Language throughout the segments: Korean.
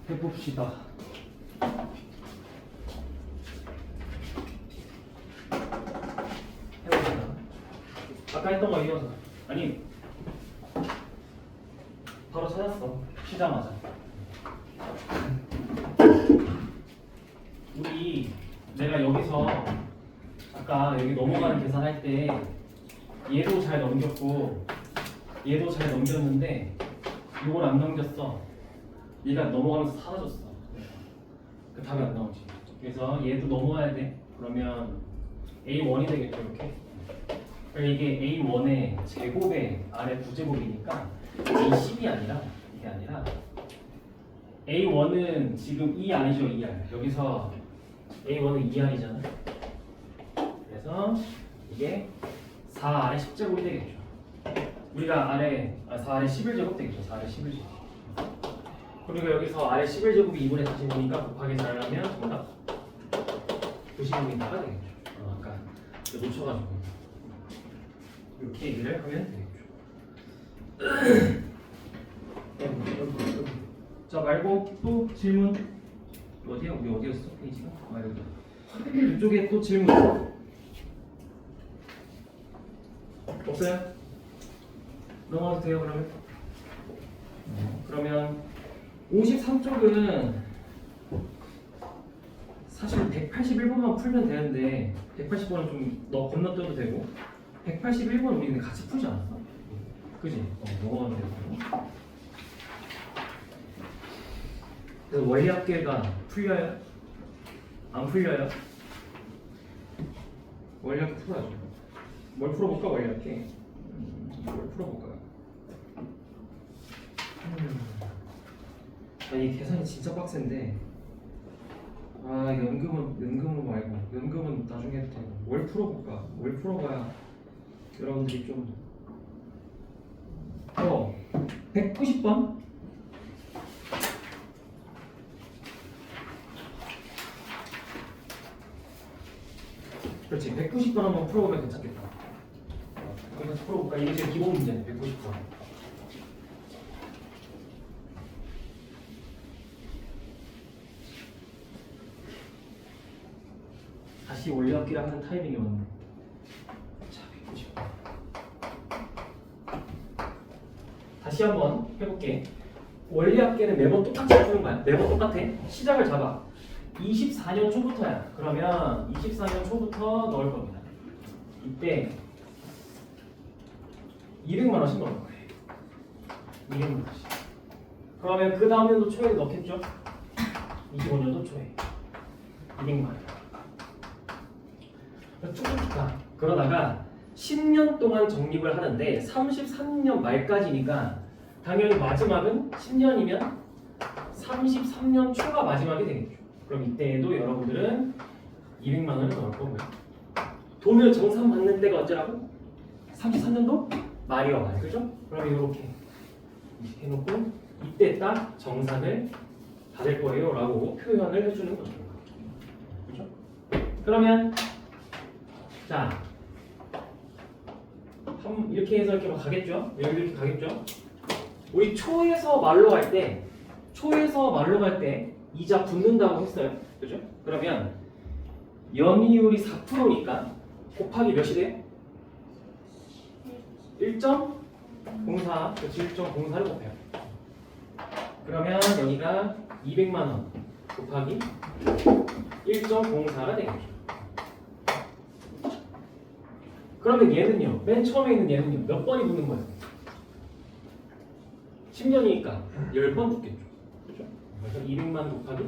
해봅시다. 아까 했던 거 이어서. 아니, 바로 찾았어. 쉬자마자. 내가 여기서 아까 여기 넘어가는 계산할 때 얘도 잘 넘겼고 얘도 잘 넘겼는데 이걸 안 넘겼어. 얘가 넘어가면서 사라졌어. 그 답이 안 나오지. 그래서 얘도 넘어와야 돼. 그러면 A1이 되겠죠, 이렇게. 이게 A1의 제곱의 아래 부제곱이니까 A10이 아니라 이게 아니라 A1은 지금 2R이죠, 2R. 여기서 A1은 2R이잖아. 그래서 이게 4R의 10제곱이 되겠죠. 우리가 4R의 11제곱 되겠죠. 4R의 11제곱. 그리고 여기서 아래 11제곱이 2분의 40이니까 곱하기 4를 하면 정답 90이니까 되겠죠. 아까 놓쳐가지고 이렇게 얘기를 하면 되겠죠. 자 말고 또 질문 어디야? 우리 어디였어? 페이지가? 여기 이쪽에 또 질문 없어요? 넘어가도 돼요 그러면? 그러면 53쪽은 사실 181번만 풀면 되는데 180번은 좀 건너뛰어도 되고 181번 우리 근데 같이 풀지 않았어? 그지? 넘어가면 되고. 그래서 원리합계가 풀려요? 안 풀려요? 원리합계 풀어야죠. 뭘 풀어볼까 원리합계? 뭘 풀어볼까요? 이 계산이 진짜 빡센데 연금은 말고 연금은 나중에 해도 되고 뭘 풀어볼까? 뭘 풀어봐야 여러분들이 좀 190번? 그렇지 190번 한번 풀어보면 괜찮겠다. 그래서 풀어볼까? 이게 제일 기본 문제네 190번. 다시 원리합기를 하는 타이밍이 왔네. 자, 190번. 다시 한번 해볼게. 원리합계는 매번 똑같이 푸는 거야. 매번 똑같아. 시작을 잡아. 24년 초부터야. 그러면 24년 초부터 넣을 겁니다. 이때 200만 원씩 넣을 거예요. 200만 원씩. 그러면 그 다음 년도 초에 넣겠죠? 25년도 초에 200만 원. 쭉쭉 가. 그러다가 10년 동안 적립을 하는데 33년 말까지니까 당연히 마지막은 10년이면 33년 초가 마지막이 되겠죠. 그럼 이때에도 여러분들은 200만 원을 넣을 거고요. 돈을 정산받는 때가 언제라고? 33년도 말이와 말. 그죠? 그럼 이렇게 해놓고 이때 딱 정산을 받을 거예요 라고 표현을 해주는 거죠. 그죠? 그러면 자, 이렇게 해서 이렇게 가겠죠? 여기 이렇게 가겠죠? 우리 초에서 말로 갈 때, 이자 붙는다고 했어요. 그죠? 그러면 연이율이 4%니까 곱하기 몇이 돼요? 1.04, 그렇지? 1.04를 곱해요. 그러면 여기가 200만 원 곱하기 1.04가 되겠죠. 그러면 얘는요, 맨 처음에 있는 얘는요, 몇 번이 붙는 거예요? 10년이니까 10번 붙겠죠. 그죠? 그래서 200만 곱하기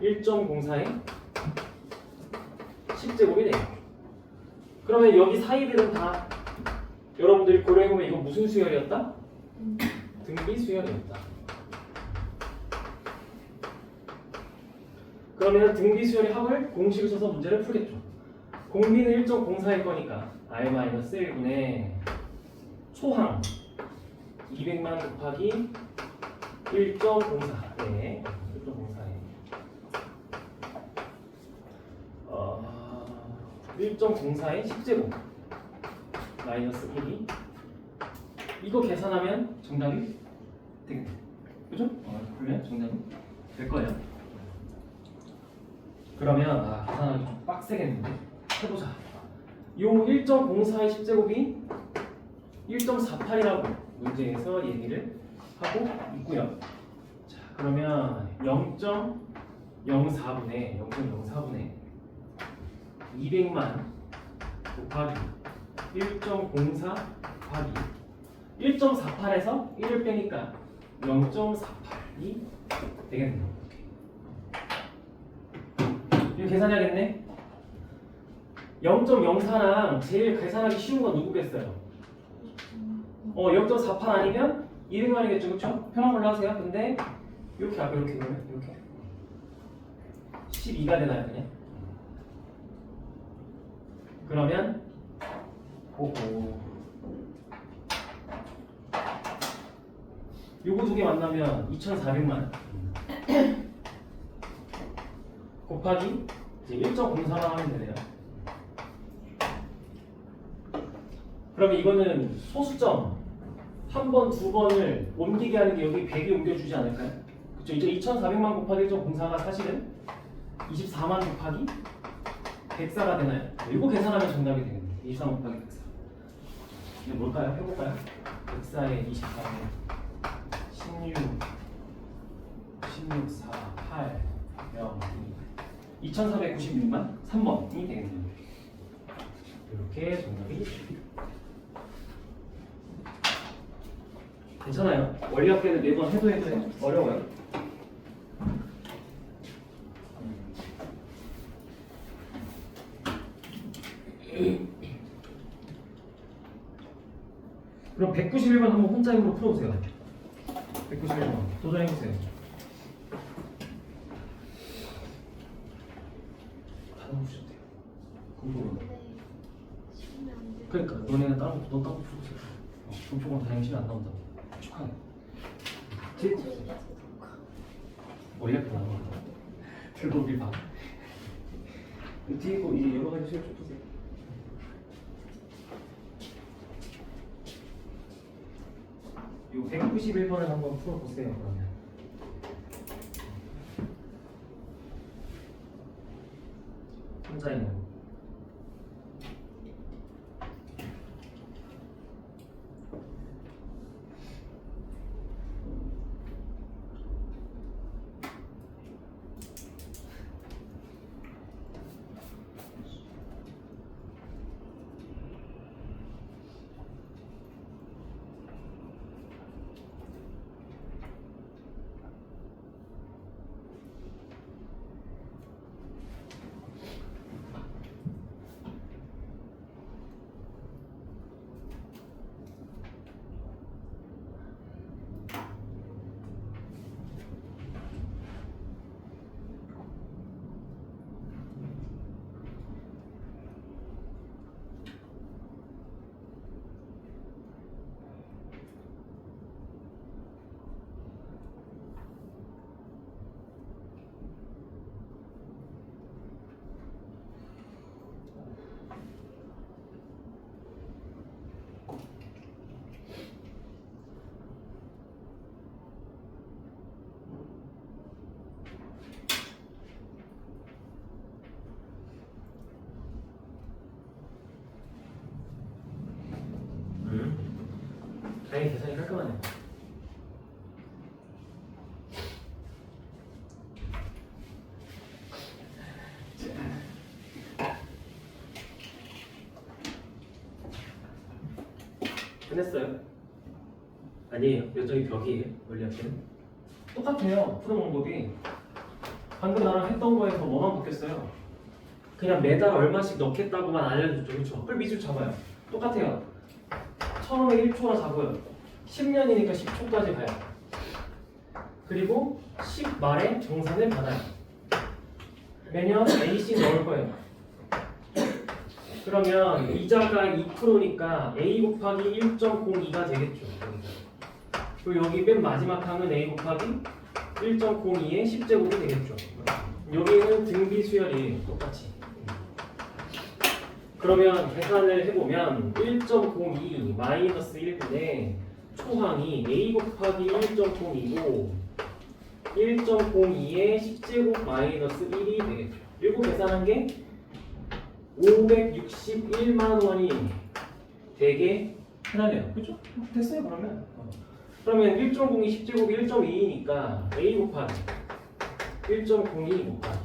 1.04에 10제곱이 되겠죠. 그러면 여기 사이들은 다 여러분들이 고려해보면 이거 무슨 수열이었다? 등비 수열이었다. 그러면 등비 수열의 합을 공식을 써서 문제를 풀겠죠. 공비는 1.04일 거니까 R-1분의 초항 200만 곱하기 1.04. 네, 1.04에 1.04의 10제곱 마이너스 1이 이거 계산하면 정답이 되겠네. 그죠? 그러면 정답이 될 거예요. 그러면 계산하기 좀 빡세겠는데 해보자. 요 1.04의 10제곱이 1.48이라고 문제에서 얘기를 하고 있고요. 자, 그러면 0.04분의 200만 곱하기 1.04 곱하기 1.48에서 1을 빼니까 0.48이 되겠네요. 이거 계산해야겠네. 0.04랑 제일 계산하기 쉬운 건 누구겠어요? 0.48 아니면 200만이겠죠, 그렇죠? 편한 걸로 하세요. 근데 이렇게 앞에 이렇게 그러면 이렇게 12가 되나요, 그냥? 그러면 요거 두 개 만나면 2,400만 곱하기 이제 1.04만 하면 되네요. 그러면 이거는 소수점 한 번, 두 번을 옮기게 하는 게 여기 100이 옮겨주지 않을까요? 그렇죠? 이제 2,400만 곱하기 1.04가 사실은 24만 곱하기 104가 되나요? 이거 계산하면 정답이 되겠네요. 24만 곱하기 104. 이게 뭘까요? 해볼까요? 104에 24에 16, 4, 8, 0, 2 2496만 3번이 되겠네요. 이렇게 정답이 괜찮아요. 원리학계는 매번 해도 어려워요. 그럼 191번 한번 혼자 힘으로 풀어보세요. 191번 도전해보세요. 받아보셔도 돼요. 공부는. 그러니까 너네는 다른 거 풀어보세요. 공표건 다행히 시간 안 나온다고. 축하해. 원리학교 나온 거 들고 오길 봐. 뒤에 거 이제 여러 가지 수업 좀 보세요. 요 191번을 한번 풀어보세요. 그러면 혼자 있는 거. 다행히 계산이 깔끔하네요. 끝냈어요? 아니에요. 여전히 벽이에요. 원리학교는 똑같아요. 푸는 방법이 방금 나랑 했던 거에서 뭐만 바뀌었어요? 그냥 매달 얼마씩 넣겠다고만 알려줬죠. 그렇죠? 그럼 미술 잡아요. 똑같아요. 처음에 1초라 잡고요. 10년이니까 10초까지 가요. 그리고 10 말에 정산을 받아요. 매년 A씩 넣을 거예요. 그러면 이자가 2%니까 A 곱하기 1.02가 되겠죠. 그리고 여기 맨 마지막 항은 A 곱하기 1.02의 10제곱이 되겠죠. 여기는 등비 수열이 똑같이. 그러면 계산을 해보면 1.02 마이너스 1분의 초항이 a 곱하기 1.02고 1.02의 10제곱 마이너스 1이 되겠죠. 이거 계산한 게 561만 원이 되게 편하네요. 그렇죠? 됐어요 그러면. 그러면 1.02 10제곱 1.2니까 a 곱하기 1.02 곱하기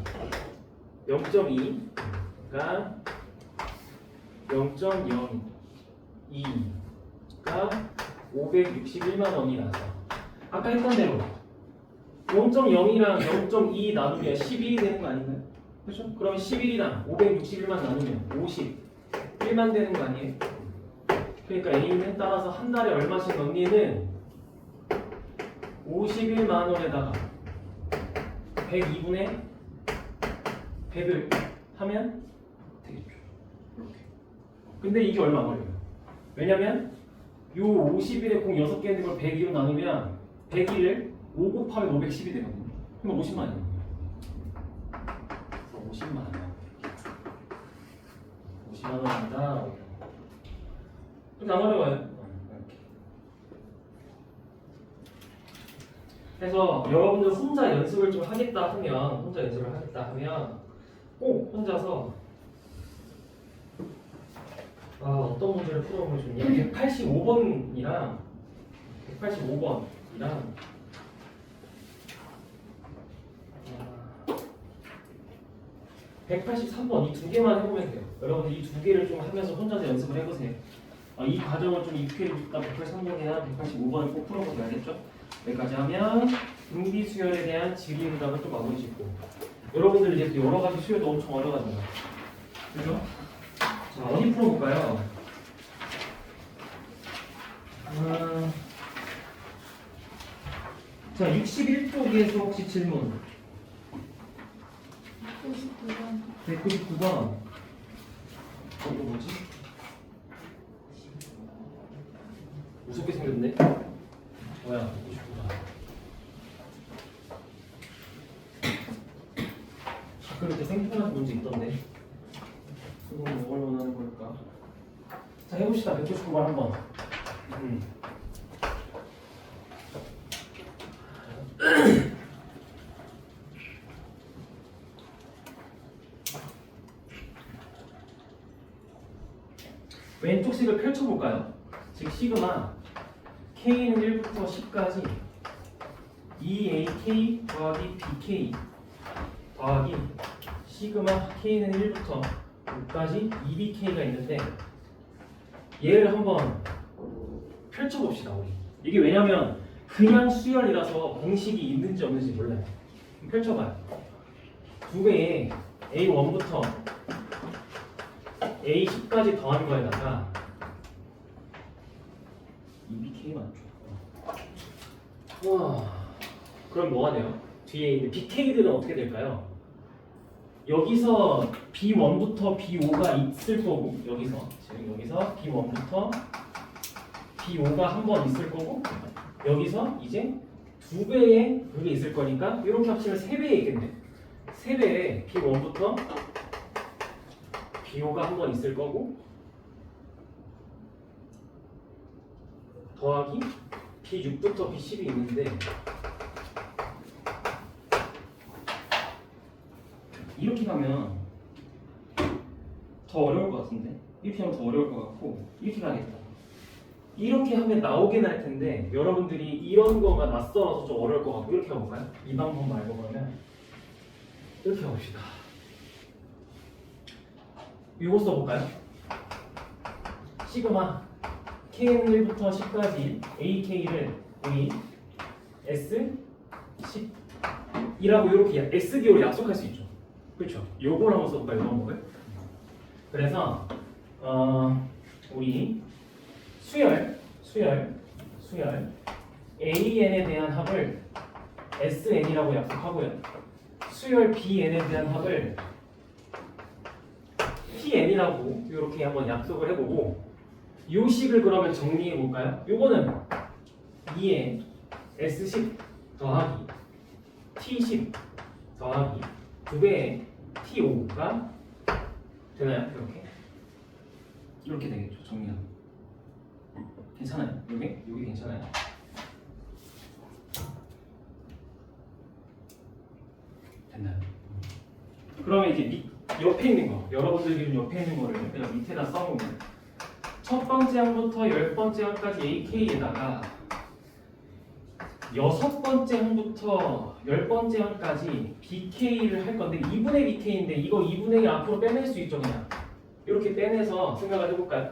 0.2가 0.02가 561만 원이 나서 아까 했던 대로 0.0이랑 0.2 나누면 11이 되는 거 아닌가요? 그렇죠? 그러면 11이랑 561만 나누면 51만 되는 거 아니에요? 그러니까 A는 따라서 한 달에 얼마씩 넣니는 51만 원에다가 102분의 100을 하면 되겠죠. 이렇게. 근데 이게 얼마 걸려요? 왜냐면 요 50일에 공 6개 있는 걸 102로 나누면 102를 5 곱하면 510이 되거든요. 그럼 50만 원이에요. 50만 원. 50만 원입니다. 이렇게 안 어려워요. 이렇게. 그래서 여러분들 혼자 연습을 좀 하겠다 하면 꼭 혼자서 어떤 문제를 풀어보면 좋냐? 185번이랑 183번 이 두 개만 해보면 돼요. 여러분들 이 두 개를 좀 하면서 혼자서 연습을 해보세요. 이 과정을 좀 익혀주니까 183번이나 185번을 꼭 풀어보셔야겠죠? 여기까지 하면 분비 수열에 대한 질의응답을 또 마무리 짓고 여러분들 이제 또 여러 가지 수열도 엄청 어려워하잖아요. 그죠? 자, 어디 풀어볼까요? 자, 61쪽에서 혹시 질문 199번 이거 뭐지? 무섭게 생겼네? 뭐야 199번 가끔 이렇게 생뚱맞은 문제 있던데 이건 뭘 원하는 걸까? 자 해봅시다 199번 한번 왼쪽 식을 펼쳐볼까요? 즉 시그마 K는 1부터 10까지 EAK 더하기 BK 더하기 시그마 K는 1부터 5까지 EBK가 있는데 얘를 한번 펼쳐봅시다 우리. 이게 왜냐면 그냥 수열이라서 공식이 있는지 없는지 몰라요. 펼쳐봐요. 두 개의 A1부터 A10까지 더한 거에다가 EBK 맞죠? 와, 그럼 뭐가 돼요? 뒤에 있는 BK들은 어떻게 될까요? 여기서 B1부터 B5가 있을 거고 여기서 지금 여기서 B1부터 B5가 한 번 있을 거고 여기서 이제 두 배의 그게 있을 거니까 이렇게 합치면 세 배에 있겠네. 세 배에 B1부터 B5가 한 번 있을 거고 더하기 B6부터 B10이 있는데 이렇게 가면 더 어려울 것 같은데 이렇게 하면 더 어려울 것 같고 이렇게 가겠다. 이렇게 하면 나오긴 할 텐데 여러분들이 이런 거가 낯설어서 좀 어려울 것 같고 이렇게 해볼까요? 이 방법 말고 그러면 이렇게 해봅시다. 이거 써볼까요? 시그마 K는 1부터 10까지 AK를 우리 S10이라고 이렇게 S기호로 약속할 수 있죠. 그렇죠? 요걸 한번 써볼까요? 이 방법을. 그래서 우리 수열 AN에 대한 합을 SN이라고 약속하고요. 수열 BN에 대한 합을 TN이라고 이렇게 한번 약속을 해보고 요 식을 그러면 정리해 볼까요? 요거는 2에 S10 더하기 T10 더하기 2배의 T5가 되나요? 이렇게 되겠죠. 정리하면 괜찮아요? 여기 괜찮아요? 됐나요? 그러면 이제 옆에 있는 거, 여러분들 기준 옆에 있는 거를 그냥 밑에다 써보면 첫 번째 항부터 10번째 항까지 AK에다가 여섯 번째 항부터 10번째 항까지 BK를 할 건데 2분의 BK인데 이거 2분의 1 앞으로 빼낼 수 있죠 그냥 이렇게 빼내서 생각을 해볼까요?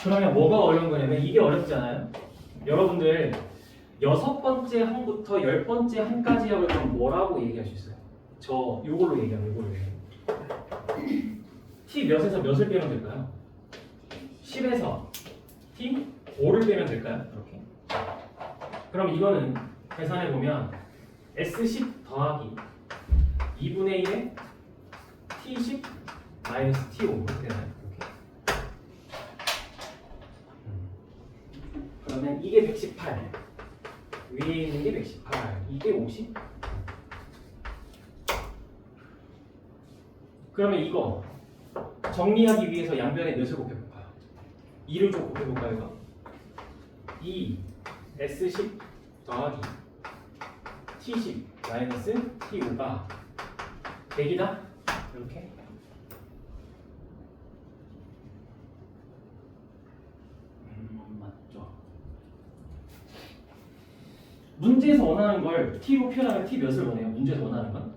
그러면 뭐가 어려운 거냐면 이게 어렵지 않아요? 여러분들 여섯 번째 항부터 10번째 항까지 하고 그럼 뭐라고 얘기할 수 있어요? 저 요걸로 얘기하면 요걸로 얘기해요. T 몇에서 몇을 빼면 될까요? 10에서 T 5를 빼면 될까요? 이렇게. 그럼 이거는 계산해보면 S10 더하기 2분의 1에 T10 마이너스 T5 이렇게 되나요? 그러면 이게 118 위에 있는 게 118 이게 50 그러면 이거 정리하기 위해서 양변에 몇을 곱해볼까요? 2를 좀 곱해볼까요? 이거? 2 S10 더하기 T10 마이너스 T5가 100이다? 이렇게 맞죠? 문제에서 원하는 걸 T로 표현하면 T 몇을 원해요? 문제에서 원하는 건?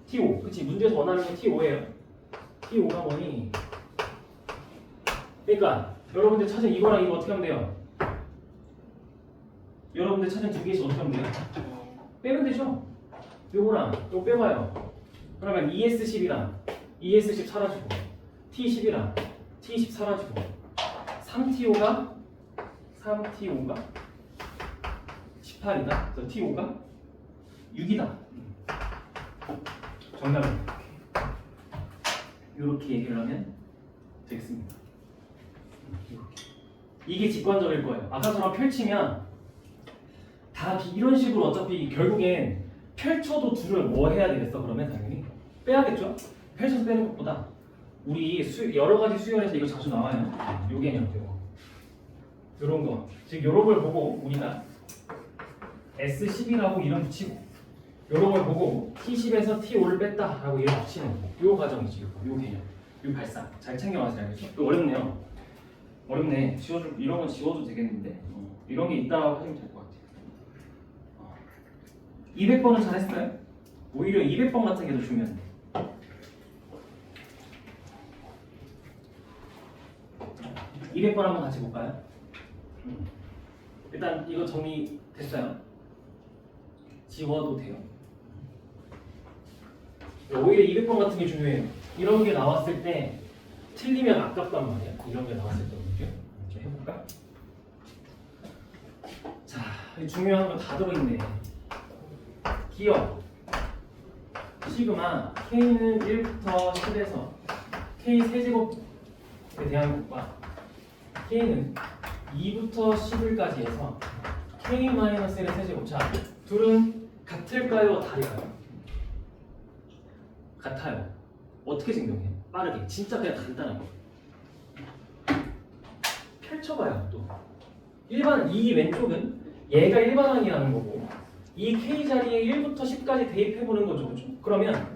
T5 그치? 문제에서 원하는 건 T5예요 T5가 뭐니? 그러니까 여러분들 찾은 이거랑 이거 어떻게 하면 돼요? 여러분들 찾은 두 개씩 어떻게 하면 돼요? 빼면 되죠? 요거랑 요거 빼봐요 그러면 ES10이랑 ES10 사라지고 T10이랑 T10 사라지고 3T5가 18이다 그래서 T5가 6이다 정답은 이렇게 얘기를 하면 되겠습니다. 이게 직관적일 거예요. 아까처럼 펼치면 다 이런 식으로 어차피 결국엔 펼쳐도 둘을 뭐 해야 되겠어? 그러면 당연히 빼야겠죠? 펼쳐서 빼는 것보다 우리 여러 가지 수열에서 이거 자주 나와요. 요 개념 이거 요런 거 즉 요런 걸 보고 우리가 S10이라고 이름 붙이고 요런 걸 보고 T10에서 T5를 뺐다 라고 이름 붙이는 요 과정이지 요 개념 요 발상 잘 챙겨와서 알겠죠? 이거 어렵네요. 어렵네. 이런 건 지워도 되겠는데 이런 게 있다고 하시면 될 것 같아요. 200번은 잘했어요? 오히려 200번 같은 게 더 중요한데. 음. 200번 한번 같이 볼까요? 일단 이거 정리됐어요? 지워도 돼요. 오히려 200번 같은 게 중요해요. 이런 게 나왔을 때 틀리면 아깝단 말이야. 이런 게 나왔을 때 문제. 이렇게 해볼까? 자, 중요한 거 다 들어있네. 기억 시그마 K는 1부터 10에서 K 세제곱에 대한 것과 K는 2부터 11까지 해서 K-1의 세제곱. 자, 둘은 같을까요? 다를까요? 같아요. 어떻게 증명해? 빠르게. 진짜 그냥 간단한 거. 펼쳐봐요. 또 일반 이 왼쪽은 얘가 일반항이라는 거고 이 K 자리에 1부터 10까지 대입해보는 거죠. 그렇죠? 그러면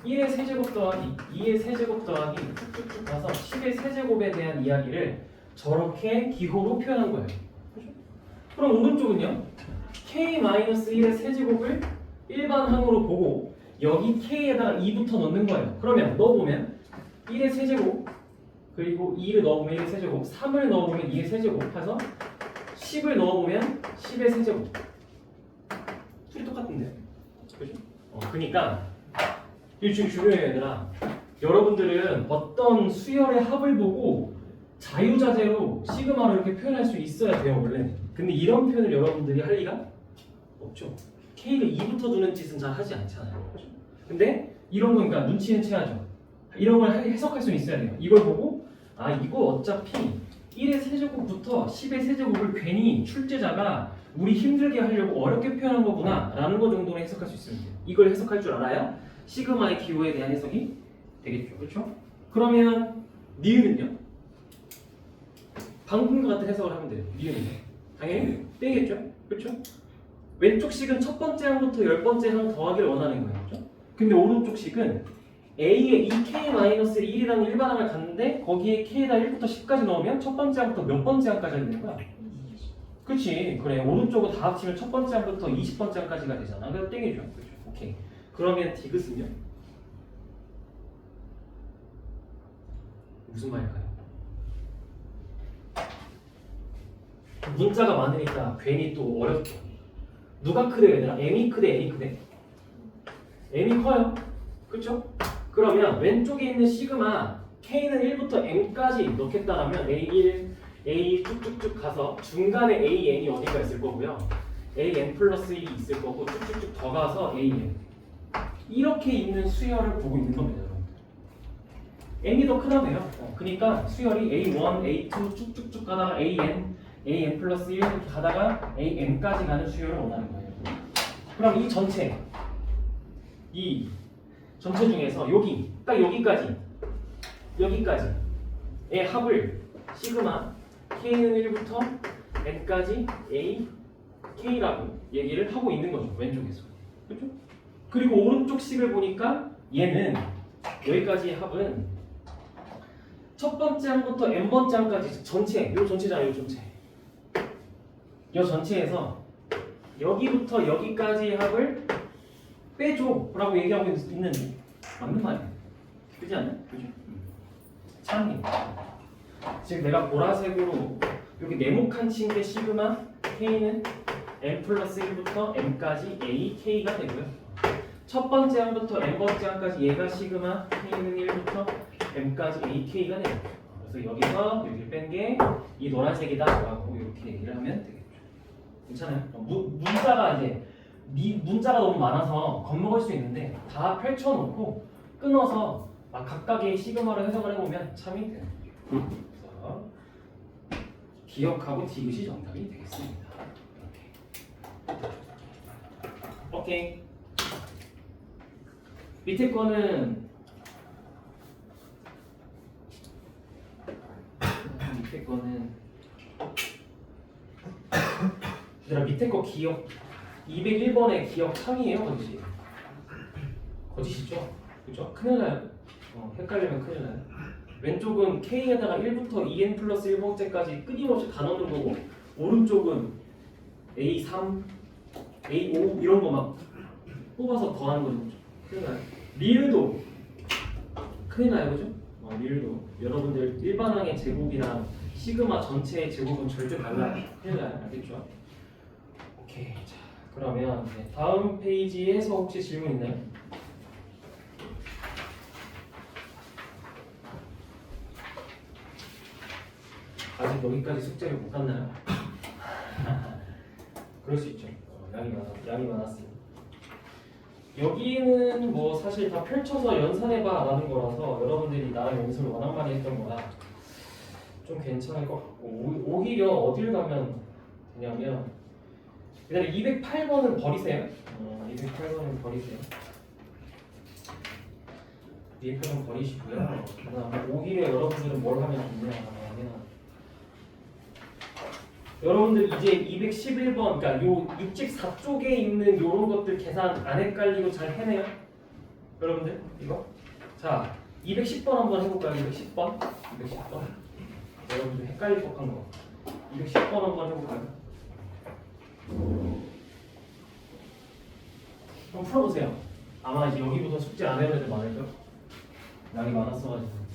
1의 세제곱 더하기 2의 세제곱 더하기 쭉쭉쭉 가서 10의 세제곱에 대한 이야기를 저렇게 기호로 표현한 거예요. 그렇죠? 그럼 오른쪽은요? K-1의 세제곱을 일반항으로 보고 여기 K에다가 2부터 넣는 거예요. 그러면 넣어보면 1의 세제곱 그리고 2를 넣어보면 1의 세제곱 3을 넣어보면 2의 세제곱 해서 10을 넣어보면 10의 세제곱 둘이 똑같은데 그죠? 그러니까 이게 지금 중요해요 얘들아. 여러분들은 어떤 수열의 합을 보고 자유자재로 시그마로 이렇게 표현할 수 있어야 돼요 원래. 근데 이런 표현을 여러분들이 할 리가 없죠. K를 2부터 두는 짓은 잘 하지 않잖아요. 그죠? 근데 이런 거니까 눈치는 채야죠. 이런 걸 해석할 수는 있어야 돼요. 이걸 보고 아 이거 어차피 1의 세제곱부터 10의 세제곱을 괜히 출제자가 우리 힘들게 하려고 어렵게 표현한 거구나 라는 거 정도는 해석할 수 있습니다. 이걸 해석할 줄 알아야 시그마의 기호에 대한 해석이 되겠죠. 그렇죠? 그러면 니은은요? 방금과 같은 해석을 하면 돼요. 니은이 당연히 땡이겠죠? 그렇죠? 왼쪽 식은 첫 번째 항부터 10번째 항 더하기를 원하는 거예요. 그렇죠? 근데 오른쪽 식은 A에 2K-1이라는 일반항을 갔는데 거기에 K에다 1부터 10까지 넣으면 첫 번째 항부터 몇 번째 항까지 되는 거야? 그치? 그래. 오른쪽은 다 합치면 첫 번째 항부터 20번째 항까지가 되잖아. 그래서 땡이죠. 그렇죠? 오케이. 그러면 디귿은요? 무슨 말일까요? 문자가 많으니까 괜히 또 어렵죠. 누가 크대 얘들아? M이 크대, N이 크대? M이 커요. 그쵸? 그러면 왼쪽에 있는 시그마 K는 1부터 M까지 넣겠다라면 A1, A 쭉쭉쭉 가서 중간에 AN이 어디가 있을 거고요. AN 플러스 1이 있을 거고 쭉쭉쭉 더 가서 AN 이렇게 있는 수열을 보고 있는 겁니다. 여러분. N이 더 크다며요. 그러니까 수열이 A1, A2 쭉쭉쭉 가다가 AN 플러스 1 이렇게 가다가 AM까지 가는 수열을 원하는 거예요. 그럼 이 전체 중에서 여기 딱 여기까지의 합을 시그마 K는 1부터 N까지 A K라고 얘기를 하고 있는 거죠. 왼쪽에서. 그렇죠? 그리고 오른쪽 식을 보니까 얘는 여기까지의 합은 첫 번째 항부터 N번째 항까지 전체, 요 전체잖아요. 요 전체. 요 전체에서 여기부터 여기까지의 합을 빼줘 라고 얘기하고 있는데 맞는 말이에요. 그렇지 않나요? 그죠? 참이. 지금 내가 보라색으로 여기 네모칸 친 게 시그마 K는 M 플러스 1부터 M까지 A, K가 되고요. 첫 번째 항부터 N번째 항까지 얘가 시그마 K는 1부터 M까지 A, K가 돼요. 그래서 여기서 여기를 뺀 게 이 노란색이다 라고 이렇게 얘기를 하면 되겠죠. 괜찮아요? 문자가 이제 문자가 너무 많아서 겁먹을 수 있는데 다 펼쳐놓고 끊어서 각각의 시그마를 해석을 해보면 참이 돼요. 그래서 기억하고 디귿이 정답이 되겠습니다. 오케이. 밑에 거는 얘들아 밑에 거 기억 201번의 기억 창이에요, 거짓이? 거짓이죠? 그죠? 큰일 나요. 헷갈리면 큰일 나요. 왼쪽은 K에다가 1부터 EN 플러스 1번째까지 끊임없이 다 넣는 거고 오른쪽은 A3, A5 이런 거 막 뽑아서 더하는 거죠. 큰일 나요. 리을도 큰일 나요, 그죠? 리을도 여러분들 일반항의 제곱이랑 시그마 전체의 제곱은 절대 달라요. 큰일 나요, 알겠죠? 오케이. 자, 그러면 다음 페이지에서 혹시 질문 있나요? 아직 여기까지 숙제를 못 갔나요? 그럴 수 있죠. 양이 많았어요. 여기는 뭐 사실 다 펼쳐서 연산해봐 라는 거라서 여러분들이 나랑 연습을 워낙 많이 했던 거라 좀 괜찮을 것 같고 오히려 어딜 가면 되냐면 그다음에 208번은 버리세요. 208번은 버리세요. 208번 버리시고요. 그다음에 오히려 여러분들은 뭘 하면 좋냐면 여러분들 이제 211번 그러니까 요 64쪽에 있는 요런 것들 계산 안 헷갈리고 잘 해내요? 여러분들 이거? 자 210번 한번 해볼까요? 210번 여러분들 헷갈릴 법한 거 210번 한번 해볼까요? 한번 풀어보세요. 아마 이제 여기부터 숙제 안 해도 애들 많을걸? 양이 많았어가지고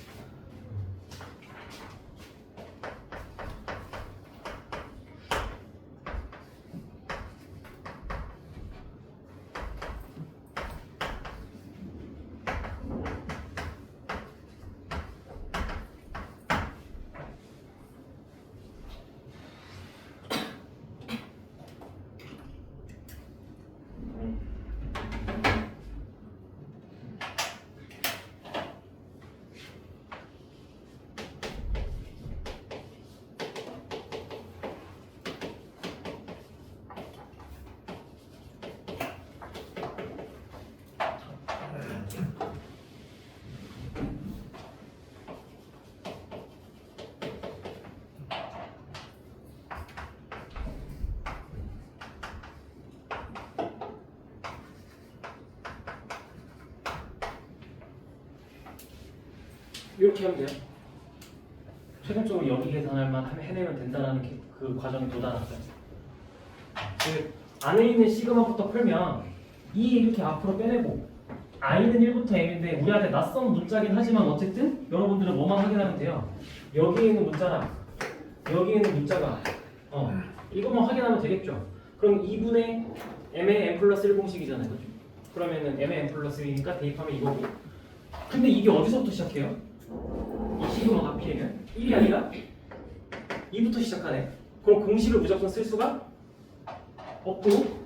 이렇게 하면 돼요. 최종적으로 여기 계산할만 해내면 된다라는 그 과정에 도달했어요. 그 안에 있는 시그마부터 풀면 E 이렇게 앞으로 빼내고 I는 1부터 M인데 우리한테 낯선 문자긴 하지만 어쨌든 여러분들은 뭐만 확인하면 돼요. 여기에 있는 문자랑 여기에 있는 문자가 이것만 확인하면 되겠죠. 그럼 2분의 M의 M 플러스 1 공식이잖아요. 그죠? 그러면은 M의 M 플러스 1이니까 대입하면 이거고. 근데 이게 어디서부터 시작해요? 이 시그마가 P면 1이 아니라 2부터 시작하네. 그럼 공식을 무조건 쓸 수가 없고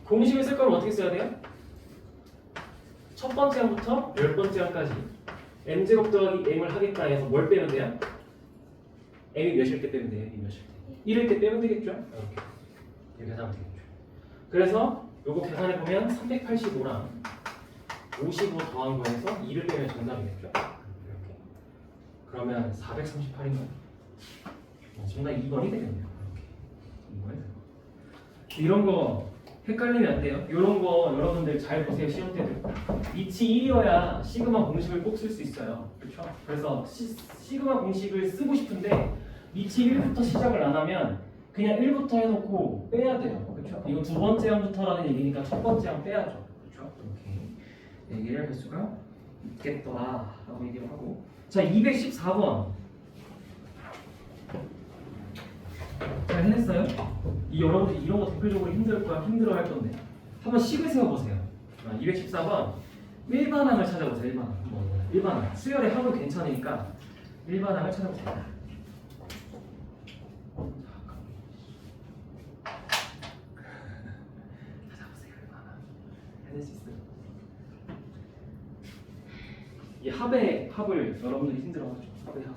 공식을 쓸 거면 어떻게 써야 돼요? 첫 번째 항부터 10번째 항까지 m제곱 더하기 m을 하겠다 해서 뭘 빼면 돼요? m이 몇일 때 빼면 돼요? m이 몇일 때? 1일 때 빼면 되겠죠? 이렇게 계산하면 되겠죠. 그래서 요거 계산해 보면 385랑 55 더한 거에서 2를 빼면 정답이겠죠? 이렇게. 그러면 438인가요? 정답 2번이 되겠네요. 이런 거 헷갈리면 안 돼요. 이런 거 여러분들 잘 보세요. 시험 때도 위치 1이어야 시그마 공식을 꼭 쓸 수 있어요. 그렇죠? 그래서 시그마 공식을 쓰고 싶은데 위치 1부터 시작을 안 하면 그냥 1부터 해놓고 빼야 돼요. 그렇죠? 이거 두 번째 항부터라는 얘기니까 첫 번째 항 빼야죠. 그렇죠? 이렇게 얘기를 할 수가 있겠더라 라고 얘기를 하고, 자 214번 잘 해냈어요? 여러분들 이런 거 대표적으로 힘들어 할 건데 한번 식을 세워보세요. 214번 일반항을 찾아보세요. 일반항 수열의 합은 괜찮으니까 일반항을 찾아보세요. 해낼 수 있어요. 이 합을 여러분들이 힘들어하죠. 합의 합.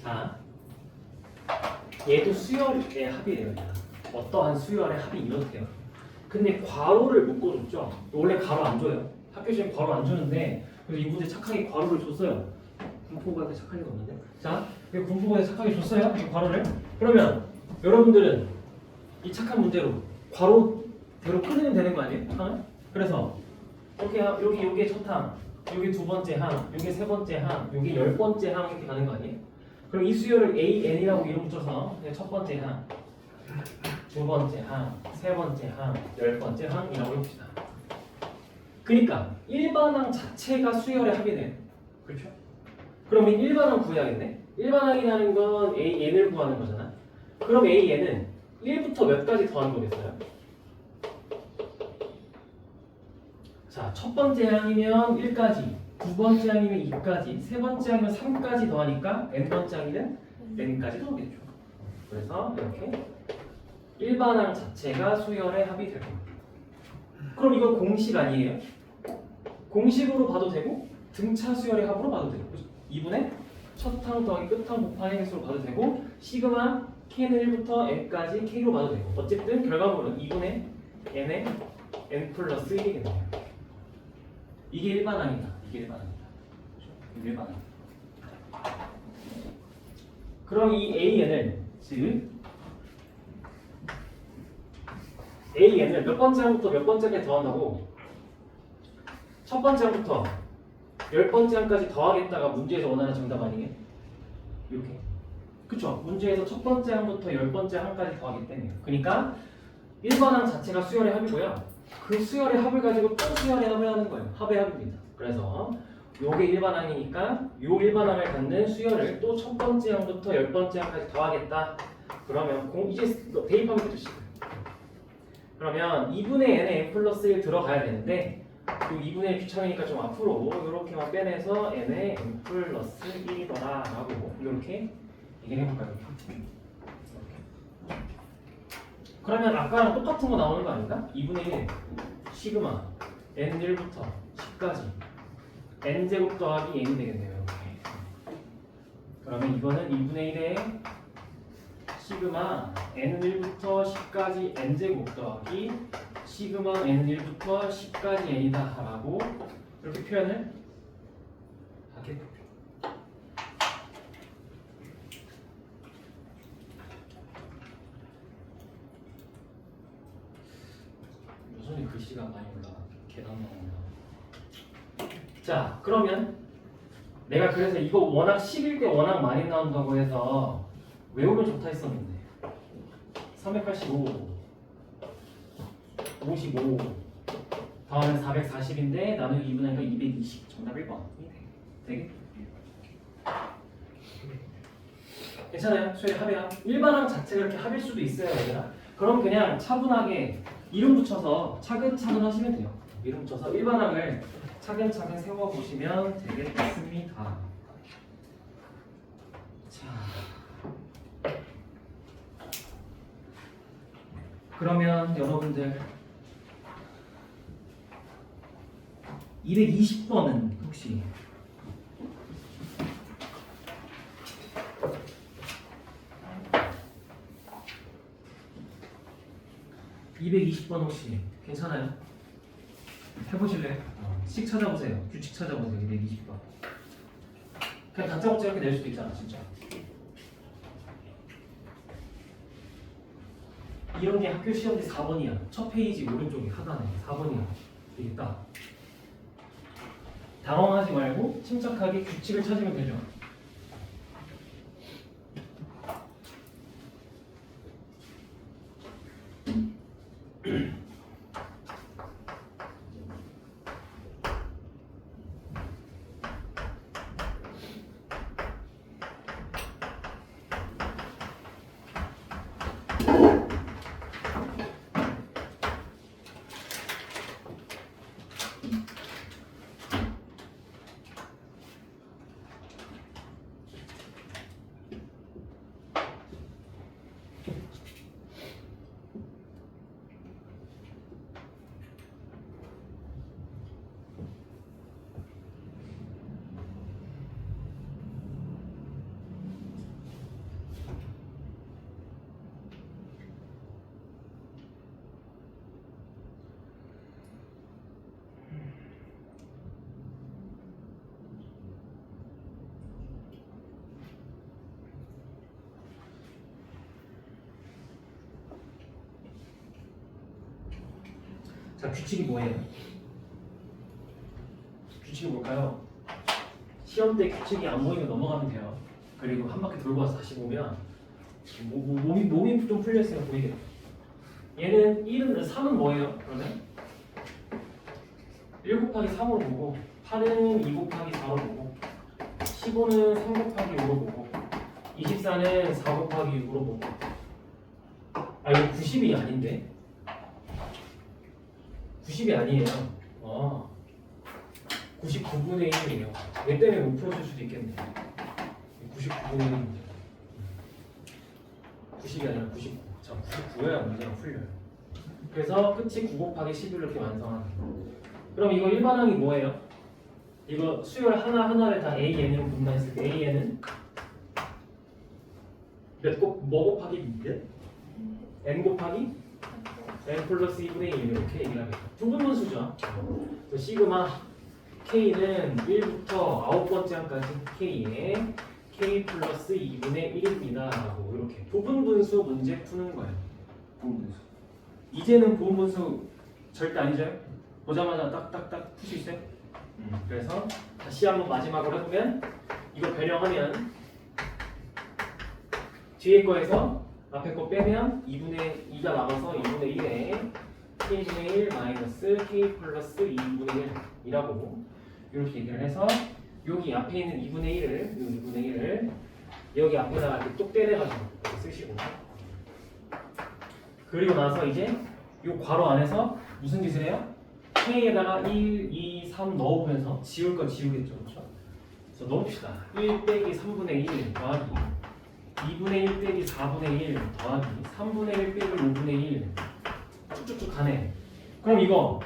자, 얘도 수열의 합이에요. 어떠한 수열의 합이 이렇대요. 근데 괄호를 묶어줬죠. 원래 괄호 안 줘요. 학교 시험 괄호 안 주는데 그래서 이 문제 착하게 괄호를 줬어요. 군포고한테 착할 리가 없는데. 자, 군포고한테 착하게 줬어요. 이 괄호를. 그러면 여러분들은 이 착한 문제로 괄호대로 끊으면 되는 거 아니에요? 항을? 그래서 여기 첫 항, 여기 두 번째 항, 여기 세 번째 항, 여기 10번째 항 이렇게 가는 거 아니에요? 그럼 이 수열을 AN이라고 이름 붙여서 첫 번째 항, 두 번째 항, 세 번째 항, 10번째 항이라고 해봅시다. 그러니까 일반항 자체가 수열의 합이네요. 그렇죠? 그럼 이 일반항 구해야겠네. 일반항이라는 건 AN을 구하는 거잖아. 그럼 AN은 1부터 몇 가지 더한 거겠어요? 자, 첫 번째 항이면 1까지, 두 번째 항이면 2까지, 세 번째 항이면 3까지 더하니까 n번째 항이면 n까지 더하겠죠. 그래서 이렇게 일반항 자체가 수열의 합이 될 겁니다. 그럼 이건 공식 아니에요? 공식으로 봐도 되고 등차 수열의 합으로 봐도 되고 2분의 첫 항 더하기 끝 항 곱하기 행수로 봐도 되고 시그마 k는 1부터 n까지 k로 봐도 되고 어쨌든 결과물은 2분의 n의 n 플러스 1이겠네요. 이게 일반항이다. 이게 일반항이다. 이게 일반항. 그럼 이 AN을 즉 AN을 몇 번째 항부터 몇 번째까지 더한다고? 첫 번째 항부터 10번째 항까지 더하겠다가 문제에서 원하는 정답 아니에요? 이렇게 그쵸? 문제에서 첫 번째 항부터 10번째 항까지 더하기 때문에. 그러니까 1번항 자체가 수열의 합이고요. 그 수열의 합을 가지고 또 수열의 합을 하는 거예요. 합의 합입니다. 그래서 요게 일반항이니까 요 일반항을 갖는 수열을 또 첫 번째 항부터 10번째 항까지 더하겠다. 그러면 이제 대입하면 되죠. 그러면 2분의 n에 n 플러스 1 들어가야 되는데 이 2분의 1 귀찮으니까 좀 앞으로 이렇게만 빼내서 n에 n 플러스 1이더라 라고 이렇게 얘기를 해볼까요? 이렇게. 그러면 아까랑 똑같은 거 나오는 거 아닌가? 2분의 1 시그마 n1부터 10까지 n제곱 더하기 n이 되겠네요. 이렇게. 그러면 이거는 2분의 1에 시그마 n1부터 10까지 n제곱 더하기 시그마 n1부터 10까지 n이다 라고 이렇게 표현을 하겠죠. 요즘에 글씨가 많이 올라가 계단 나온다. 자 그러면 내가 그래서 이거 워낙 10일 때 워낙 많이 나온다고 해서 외우면 좋다 했었는데 385 55 다음에 440인데 나누기 2분의 1가 220 정답 1번이 되겠죠? 괜찮아요? 수열의 합이야. 일반항 자체가 이렇게 합일 수도 있어요 얘들아. 그럼 그냥 차분하게 이름 붙여서 차근차근 하시면 돼요. 이름 붙여서 일반항을 차근차근 세워보시면 되겠습니다. 자, 그러면 여러분들 220번은 혹시 혹시 괜찮아요? 해보실래요? 식 찾아보세요. 규칙 찾아보세요. 220번. 그냥 다짜고짜 이렇게 낼 수도 있잖아, 진짜. 이런 게 학교 시험지 4번이야. 첫 페이지 오른쪽에 하단에 4번이야. 되겠다. 당황하지 말고 침착하게 규칙을 찾으면 되죠. 자, 규칙이 뭐예요? 규칙이 뭘까요? 시험 때 규칙이 안 보이면 넘어가면 돼요. 그리고 한 바퀴 돌고 와서 다시 보면 몸이 좀 풀려있으면 보이겠죠. 얘는 3은 뭐예요? 그러면 1 곱하기 3으로 보고 8은 2 곱하기 4로 보고 15는 3 곱하기 5로 보고 24는 4 곱하기 6으로 보고 아 이거 90이 아닌데? 90이 아니에요. 99분의 1이에요. 얘 때문에 못 풀어줄 수도 있겠네. 99분의 1입니다. 90이 아니라 99. 자, 99여야 문제가 풀려요. 그래서 끝이 9 곱하기 11로 이렇게 완성하는 거예요. 그럼 이거 일반항이 뭐예요? 이거 수열 하나하나를 다 a, n으로 분단했을 때 a는 뭐 곱하기 몇? n 곱하기 n 플러스 2분의 1 이렇게 얘기를 하겠다. 부분분수죠. 시그마 k는 1부터 9번째 항까지 k에 k 플러스 2분의 1입니다. 라고 이렇게 부분분수 문제 푸는 거예요. 부분분수. 이제는 부분분수 절대 아니죠? 보자마자 딱딱딱 풀 수 있어요? 그래서 다시 한번 마지막으로 해보면 이거 변형하면 뒤에 거에서 앞에 거 빼면 2분의 2가 남아서 2분의 1에 k분의 1 마이너스 k 플러스 2분의 1이라고 이렇게 얘기를 해서 여기 앞에 있는 2분의 1을 2분의 1을 여기 앞에다가 이렇게 뚝 떼내가지고 이렇게 쓰시고 그리고 나서 이제 이 괄호 안에서 무슨 짓을 해요? k에다가 1, 2, 3 넣어보면서 지울 건 지우겠죠, 그렇죠? 그래서 넣읍시다. 1 빼기 3분의 1 더하기 2분의 1 빼기 4분의 1 더하기 3분의 1 빼기 5분의 1 쭉쭉쭉 가네. 그럼 이거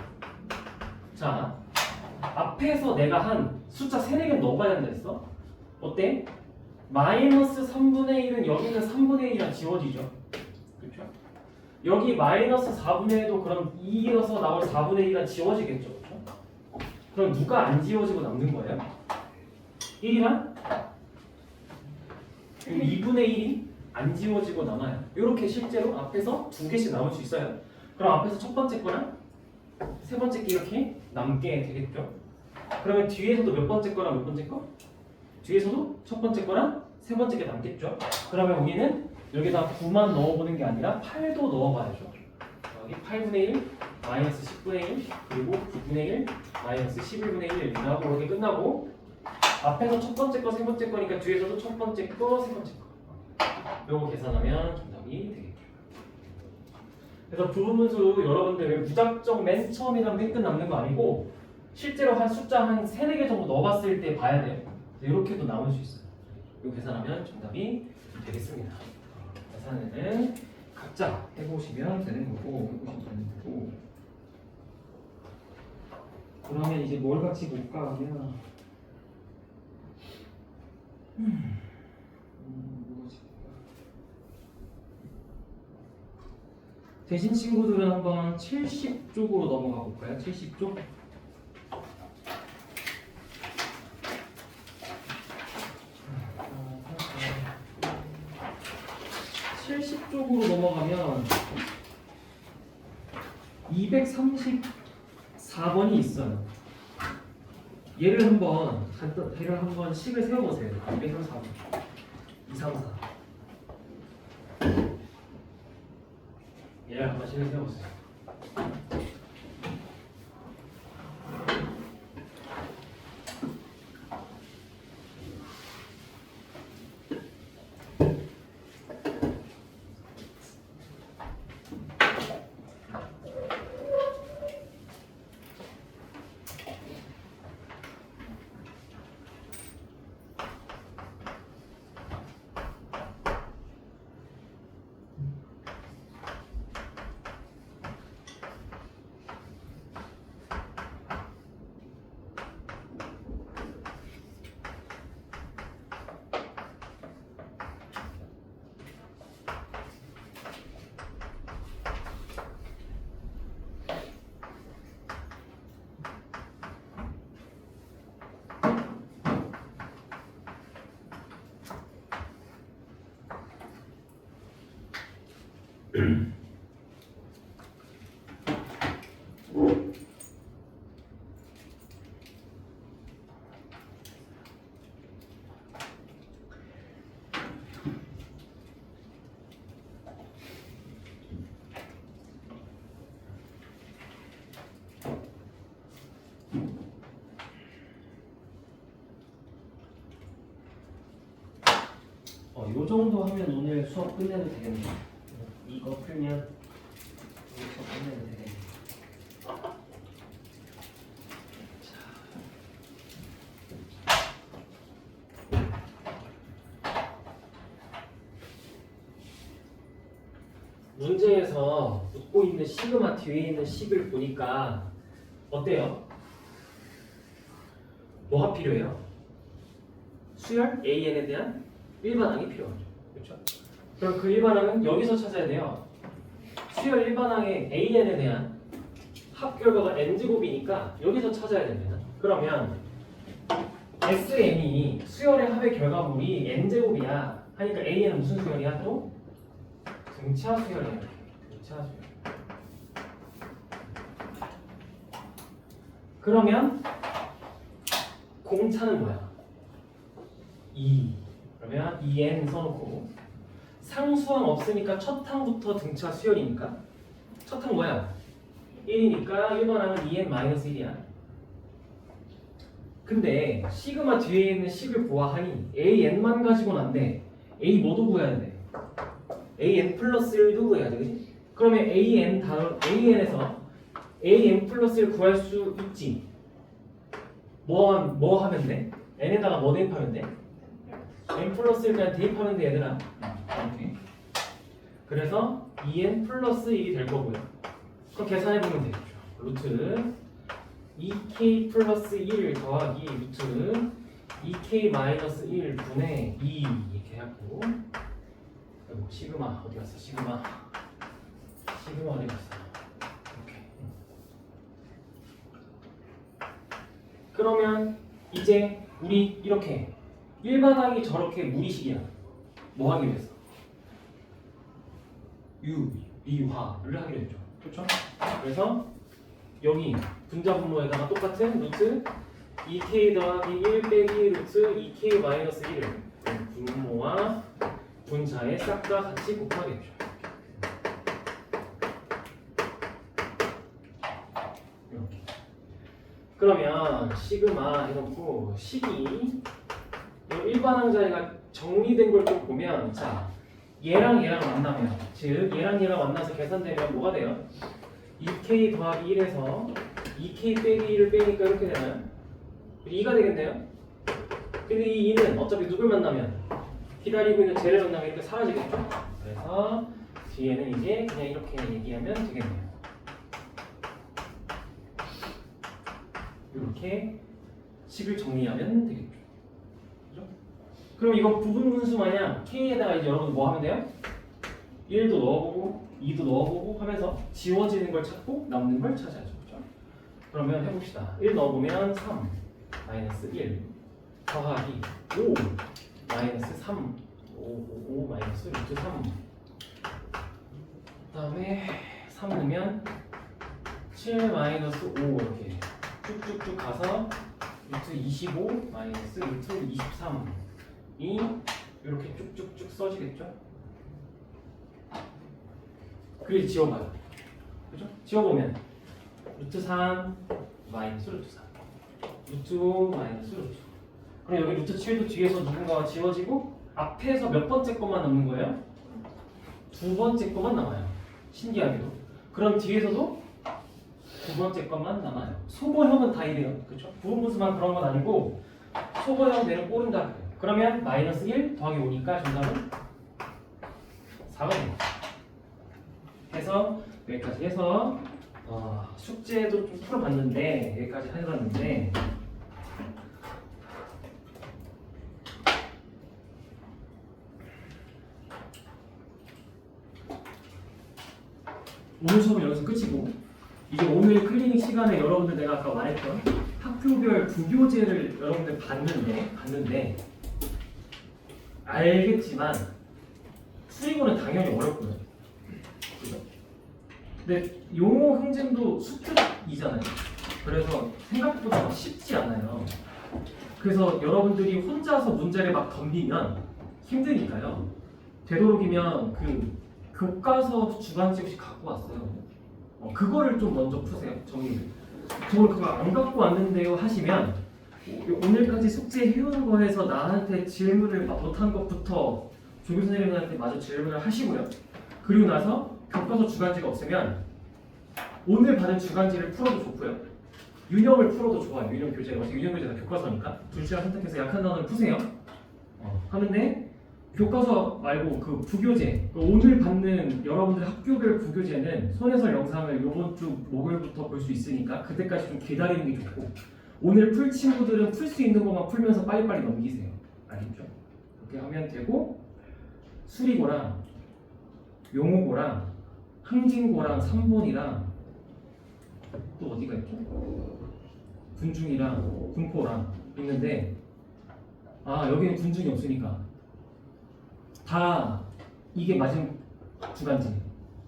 자 앞에서 내가 한 숫자 3, 4개 넣어봐야 된다 했어? 어때? 마이너스 3분의 1은 여기는 3분의 1이랑 지워지죠. 그렇죠? 여기 마이너스 4분의 1도 그럼 2에서 나올 4분의 1이랑 지워지겠죠. 그렇죠? 그럼 누가 안 지워지고 남는 거예요? 1이랑 2분의 1이 안 지워지고 남아요. 이렇게 실제로 앞에서 2개씩 나올 수 있어요. 그럼 앞에서 첫 번째 거랑 세 번째 게 이렇게 남게 되겠죠. 그러면 뒤에서도 몇 번째 거랑 몇 번째 거? 뒤에서도 첫 번째 거랑 세 번째 게 남겠죠. 그러면 우리는 여기다 9만 넣어보는 게 아니라 8도 넣어봐야죠. 여기 8분의 1 마이너스 10분의 1 그리고 9분의 1 마이너스 11분의 1이라고 이렇게 끝나고 앞에서 첫 번째 거 세 번째 거니까 뒤에서도 첫 번째 거 세 번째 거 요거 계산하면 정답이 되겠죠. 그래서 부분분수 여러분들 무작정 맨 처음이랑 맨 끝 남는 거 아니고 실제로 한 숫자 한 3, 4개 정도 넣어봤을 때 봐야 돼요. 이렇게도 나올 수 있어요. 이거 계산하면 정답이 되겠습니다. 계산은 각자 해보시면 되는 거고 그러면 이제 뭘 같이 볼까 하면 대신 친구들은 한번 70쪽으로 넘어가 볼까요? 70쪽? 쪽으로 넘어가면 234번이 있어요. 얘를 한번 식을 세워보세요. 234번 234 얘를 한번 식을 세워보세요. 요 정도 하면 오늘 수업 끝내도 되겠네요. 이거 풀면 오늘 수업 끝내도 되겠네요. 문제에서 묻고 있는 시그마 뒤에 있는 식을 보니까 어때요? 뭐가 필요해요? 수열 AN에 대한 일반항이 필요하죠. 그렇죠? 그럼 그 일반항은 여기서 찾아야 돼요. 수열 일반항의 AN에 대한 합 결과가 n제곱이니까 여기서 찾아야 됩니다. 그러면 SN이 수열의 합의 결과물이 n제곱이야 하니까 AN은 무슨 수열이야? 또 등차 수열이야. 등차 수열. 그러면 공차는 뭐야? 2. 그러면 2n 써놓고 상수항 없으니까 첫 항부터 등차 수열이니까 첫 항 뭐야? 1이니까 1번 항은 2n-1이야. 근데 시그마 뒤에 있는 식을 보아하니 an만 가지고는 안 돼. a 뭐도 구해야 돼? an 플러스 1도 구해야 돼. 그치? 그러면 an 다음 an에서 an 플러스 1 구할 수 있지. 뭐 하면 돼? n에다가 뭐 대입하면 돼? n 플러스 1 그냥 대입하면 돼 얘들아. 이렇게. 그래서 2n 플러스 1이 될 거고요. 그럼 계산해보면 되겠죠. 루트 2k 플러스 1 더하기 루트 2k 마이너스 1 분의 2 이렇게 하고. 아이고, 시그마 어디 갔어? 시그마 어디 갔어? 이렇게. 그러면 이제 우리 이렇게 일반항이 저렇게 무리식이야. 뭐 하기로 했어? 미화를 하기로 했죠. 그렇죠? 그래서 여기 분자 분모에다가 똑같은 루트 2k 더하기 1 빼기 루트 2k 마이너스 1을 분모와 분자에 싹 다 같이 곱하겠죠. 이렇게. 그러면 시그마 해놓고 식이 일반항 자리가 정리된 걸 좀 보면, 자 얘랑 만나면, 즉 얘랑 만나서 계산되면 뭐가 돼요? 2k 더하기 1에서 2k 빼기 1을 빼니까 이렇게 되나요? 2가 되겠네요? 근데 이 2는 어차피 누굴 만나면, 기다리고 있는 쟤를 만나면 이렇게 사라지겠죠? 그래서 뒤에는 이제 그냥 이렇게 얘기하면 되겠네요. 이렇게 식을 정리하면 되겠죠. 그죠? 그럼 이거 부분 분수 마냥 k에다가 이제 여러분 뭐 하면 돼요? 1도 넣어보고 2도 넣어보고 하면서 지워지는 걸 찾고 남는 걸 찾아야죠. 그렇죠? 그러면 해봅시다. 1 넣어보면 3 마이너스 1 더하기 5 마이너스 3 5 마이너스 루트 3 그 다음에 3 넣으면 7 마이너스 5 이렇게 쭉쭉쭉 가서 루트 25 마이너스 루트 23이 이렇게 쭉쭉쭉 써지겠죠? 그리고 지워봐요. 그죠? 지워보면 루트 3 마이너스 루트 3 루트 5 마이너스 루트 5. 그럼 여기 루트 7도 뒤에서 누군가가 지워지고 앞에서 몇 번째 것만 남는 거예요? 두 번째 것만 남아요. 신기하게도. 그럼 뒤에서도 두 번째 것만 남아요. 소거형은 다 이래요. 그렇죠? 부분분수만 그런 건 아니고 소거형 내는 꼬른다 그래요. 그러면 마이너스 1 더하기 5니까 정답은 4가 됩니다. 해서 여기까지 해서 숙제도 좀 풀어봤는데 여기까지 해봤는데 오늘 수업은 여기서 끝이고 이제 오늘 클리닉 시간에 여러분들 내가 아까 말했던 학교별 부교재를 여러분들 봤는데 알겠지만 수익어는 당연히 어렵고요. 그죠? 근데 용어 흥증도 수특이잖아요. 그래서 생각보다 쉽지 않아요. 그래서 여러분들이 혼자서 문제를 막 덤비면 힘드니까요. 되도록이면 그 교과서 주간지 혹시 갖고 왔어요. 그거를 좀 먼저 푸세요. 정리를. 저 그거 안 갖고 왔는데요 하시면 오늘까지 숙제 해온 거에서 나한테 질문을 못한 것부터 조교 선생님한테 마저 질문을 하시고요. 그리고 나서 교과서 주간지가 없으면 오늘 받은 주간지를 풀어도 좋고요. 유형을 풀어도 좋아요. 유형 교재가 유형 교재가 교과서니까 둘 중에 선택해서 약한 단어를 푸세요. 하는데 교과서 말고 그 부교재, 오늘 받는 여러분들 학교별 부교재는 손해설 영상을 이번 주 목요일부터 볼 수 있으니까 그때까지 좀 기다리는 게 좋고, 오늘 풀 친구들은 풀 수 있는 것만 풀면서 빨리빨리 넘기세요. 알겠죠? 그렇게 하면 되고, 수리고랑 용어고랑 항진고랑 3번이랑 또 어디가 있죠? 군중이랑 군포랑 있는데 여기는 군중이 없으니까 다 이게 마지막 주간지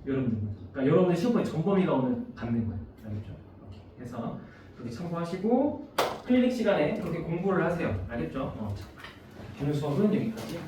여러분들. 그러니까 여러분의 시험번에 전범위가 오늘 받는 거예요. 알겠죠? 그래서 그렇게 참고하시고 클리닉 시간에 그렇게 공부를 하세요. 알겠죠? 오늘 수업은 여기까지.